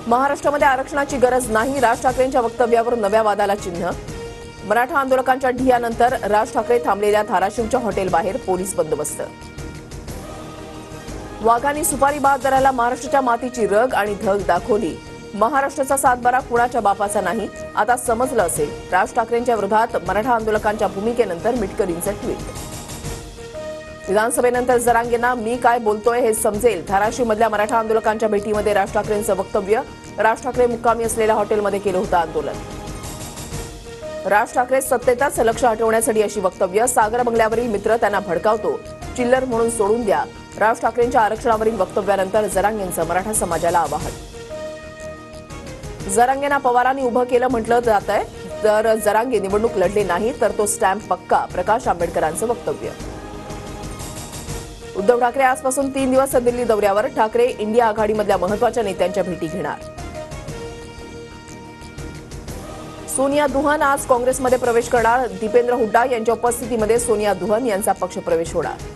महाराष्ट्रामध्ये आरक्षणाची गरज नाही, राज ठाकरेंच्या वक्तव्यावर नव्या वादाला चिन्ह. मराठा आंदोलकांच्या ढियानंतर राज ठाकरे थांबलेल्या धाराशिवच्या हॉटेलबाहेर पोलीस बंदोबस्त. वाघांनी सुपारी बहादराला महाराष्ट्राच्या मातीची रग आणि धग दाखवली. महाराष्ट्राचा सातबारा कुणाच्या बापाचा नाही, आता समजलं असेल. राज ठाकरेंच्या विरोधात मराठा आंदोलकांच्या भूमिकेनंतर मिटकरींचं ट्विट. विधानसभेनंतर जरांगेंना मी काय बोलतोय हे समजेल. धाराशिवमधल्या मराठा आंदोलकांच्या भेटीमध्ये राज ठाकरेंचं वक्तव्य. राज ठाकरे मुक्कामी असलेल्या हॉटेलमध्ये केलं होतं आंदोलन. राज ठाकरे सत्तेतच लक्ष हटवण्यासाठी अशी वक्तव्य. सागर बंगल्यावरील मित्र त्यांना भडकावतो, चिल्लर म्हणून सोडून द्या. राज ठाकरेंच्या आरक्षणावरील वक्तव्यानंतर जरांगेंचं मराठा समाजाला आवाहन. जरांगेंना पवारांनी उभं केलं म्हटलं जात आहे, तर जरांगे निवडणूक लढले नाही तर तो स्टॅम्प पक्का. प्रकाश आंबेडकरांचं वक्तव्य. उद्धव ठाकरे आजपासून 3 दिवस दिल्ली दौऱ्यावर. ठाकरे इंडिया आघाडीमधल्या महत्वाच्या नेत्यांच्या भेटी घेणार. सोनिया दुहान आज काँग्रेसमध्ये प्रवेश करणार. दीपेंद्र हुड्डा यांच्या उपस्थितीमध्ये सोनिया दुहान यांचा पक्षप्रवेश होणार.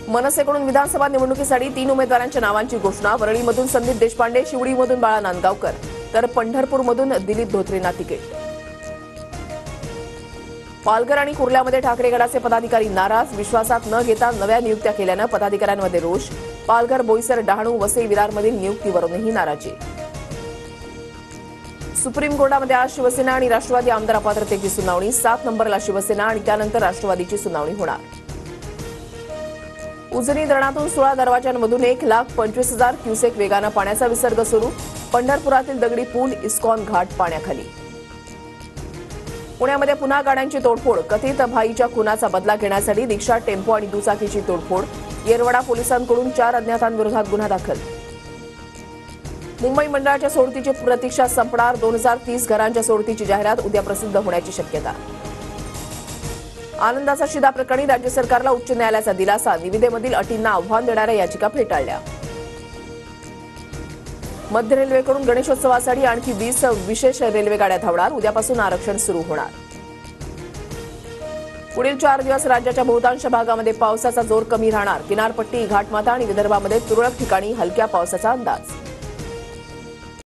मनसेकडून विधानसभा निवडणुकीसाठी 3 उमेदवारांच्या नावांची घोषणा. वरळीमधून संदीप देशपांडे, शिवडीमधून बाळा नांदगावकर, तर पंढरपूरमधून दिलीप धोत्रेंना तिकीट. पालघर आणि कुर्ल्यामध्ये ठाकरे गटाचे पदाधिकारी नाराज. विश्वासात न घेता नव्या नियुक्त्या केल्यानं पदाधिकाऱ्यांमध्ये रोष. पालघर, बोईसर, डहाणू, वसई, विरारमधील नियुक्तीवरूनही नाराजी. सुप्रीम कोर्टामध्ये आज शिवसेना आणि राष्ट्रवादी आमदार अपात्रतेची सुनावणी. 7 नंबरला शिवसेना आणि त्यानंतर राष्ट्रवादीची सुनावणी होणार. उजनी धरणातून 16 दरवाजांमधून 1,25,000 क्युसेक वेगानं पाण्याचा विसर्ग सुरू. पंढरपुरातील दगडी पूल, इस्कॉन घाट पाण्याखाली. पुण्यामध्ये पुन्हा गाड्यांची तोडफोड. कथित भाईच्या खुनाचा बदला घेण्यासाठी रिक्षा, टेम्पो आणि दुचाकीची तोडफोड. येरवडा पोलिसांकडून 4 अज्ञातांविरोधात गुन्हा दाखल. मुंबई मंडळाच्या सोडतीची प्रतीक्षा संपणार. 2030 घरांच्या सोडतीची जाहिरात उद्या प्रसिद्ध होण्याची शक्यता. आनंदाचा शिदा प्रकरणी राज्य सरकारला उच्च न्यायालयाचा दिलासा. निविदेमधील अटींना आव्हान देणाऱ्या याचिका फेटाळल्या. मध्य रेल्वेकडून गणेशोत्सवासाठी आणखी 20 विशेष रेल्वेगाड्या धावणार. उद्यापासून आरक्षण सुरू होणार. पुढील 4 दिवस राज्याच्या बहुतांश भागामध्ये पावसाचा जोर कमी राहणार. किनारपट्टी, घाटमाथा आणि विदर्भामध्ये तुरळक ठिकाणी हलक्या पावसाचा अंदाज.